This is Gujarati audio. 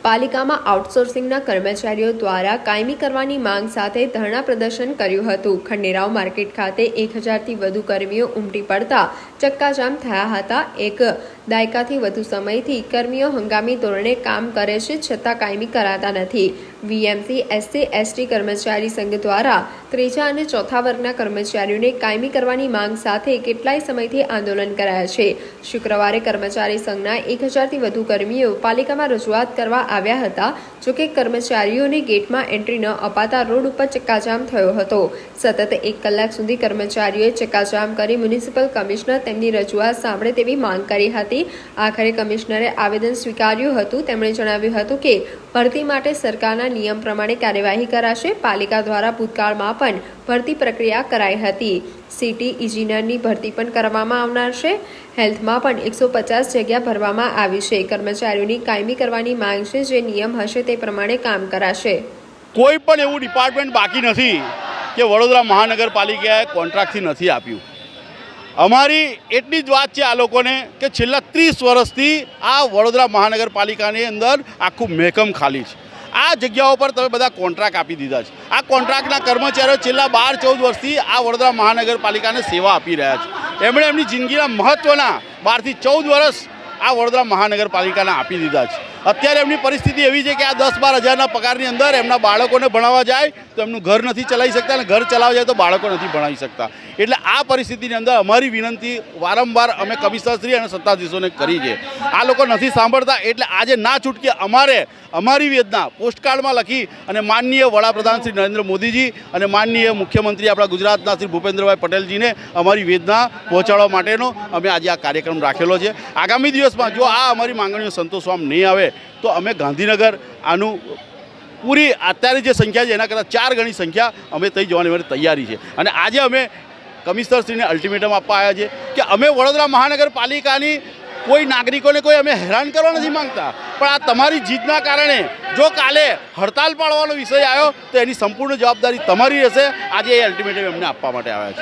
પાલિકામાં આઉટસોર્સિંગના કર્મચારીઓ દ્વારા કાયમી કરવાની માંગ સાથે ધરણા પ્રદર્શન કર્યું હતું। ખંડેરાવ માર્કેટ ખાતે 1000થી વધુ કર્મીઓ ઉમટી પડતા ચક્કાજામ થયા હતા। એક દાયકાથી વધુ સમયથી કર્મીઓ હંગામી ધોરણે કામ કરે છે, છતાં કાયમી કરાતા નથી। વીએમસી SC/ST કર્મચારી સંઘ દ્વારા ત્રીજા અને ચોથા વર્ગના કર્મચારીઓને કાયમી કરવાની માંગ સાથે કેટલાય સમયથી આંદોલન કરાયા છે। શુક્રવારે કર્મચારી સંઘના 1000થી વધુ કર્મીઓ પાલિકામાં રજૂઆત કરવા આવ્યા હતા। જોકે કર્મચારીઓને ગેટમાં એન્ટ્રી ન અપાતા રોડ ઉપર ચક્કાજામ થયો હતો। સતત 1 કલાક સુધી કર્મચારીઓએ ચક્કાજામ કરી મ્યુનિસિપલ કમિશનર તેમની રજૂઆત સાંભળે તેવી માંગ કરી હતી। આખરે કમિશનરે આવેદન સ્વીકાર્યું હતું। તેમણે જણાવ્યું હતું કે ભરતી માટે સરકારના નિયમ પ્રમાણે કાર્યવાહી કરાશે। પાલિકા દ્વારા ભૂતકાળમાં પણ ભરતી પ્રક્રિયા કરાઈ હતી। સિટી ઇજનેરની ભરતી પણ કરવામાં આવનાર છે। હેલ્થમાં પણ 150 જગ્યા ભરવામાં આવી છે। કર્મચારીઓની કાયમી કરવાની માંગ છે, જે નિયમ હશે તે પ્રમાણે કામ કરાશે। કોઈ પણ એવું ડિપાર્ટમેન્ટ બાકી નથી કે વડોદરા મહાનગરપાલિકાએ કોન્ટ્રાક્ટથી નથી આપ્યું। અમારી એટલી જ વાત છે આ લોકોને કે છેલ્લા 30 વર્ષથી આ વડોદરા મહાનગરપાલિકાની અંદર આખું મહેકમ ખાલી છે। આ જગ્યાઓ પર તમે બધા કોન્ટ્રાક્ટ આપી દીધા છે। આ કોન્ટ્રાક્ટના કર્મચારીઓ છેલ્લા 12-14 વર્ષથી આ વડોદરા મહાનગરપાલિકાને સેવા આપી રહ્યા છે। એમણે એમની જિંદગીના મહત્ત્વના 12થી 14 વર્ષ આ વડોદરા મહાનગરપાલિકાને આપી દીધા છે। અત્યારે એમની પરિસ્થિતિ એવી છે કે આ 10-12 હજારના પગારની અંદર એમના બાળકોને ભણાવવા જાય તો એમનું ઘર નથી ચલાવી શકતા, અને ઘર ચલાવવા જાય તો બાળકો નથી ભણાવી શકતા। એટલે આ પરિસ્થિતિની અંદર અમારી વિનંતી વારંવાર અમે કમિશનરશ્રી અને સત્તાધીશોને કરી છે। આ લોકો નથી સાંભળતા। એટલે આજે ના છૂટકે અમારે અમારી વેદના પોસ્ટકાર્ડમાં લખી અને માનનીય વડાપ્રધાન શ્રી નરેન્દ્ર મોદીજી અને માનનીય મુખ્યમંત્રી આપણા ગુજરાતના શ્રી ભૂપેન્દ્રભાઈ પટેલજીને અમારી વેદના પહોંચાડવા માટેનો અમે આજે આ કાર્યક્રમ રાખેલો છે। આગામી દિવસમાં જો આ અમારી માંગણીઓ સંતોષવામાં નહીં આવે તો અમે ગાંધીનગર આનું પૂરી અત્યારે જે સંખ્યા છે એના કરતાં 4 ગણી સંખ્યા અમે થઈ જવાની અમારી તૈયારી છે। અને આજે અમે કમિશનરશ્રીને અલ્ટિમેટમ આપવા આવ્યા છે કે અમે વડોદરા મહાનગરપાલિકાની કોઈ નાગરિકોને કોઈ અમે હેરાન કરવા નથી માંગતા, પણ આ તમારી જીતના કારણે જો કાલે હડતાલ પાડવાનો વિષય આવ્યો તો એની સંપૂર્ણ જવાબદારી તમારી રહેશે। આજે એ અલ્ટિમેટમ એમને આપવા માટે આવ્યા છે।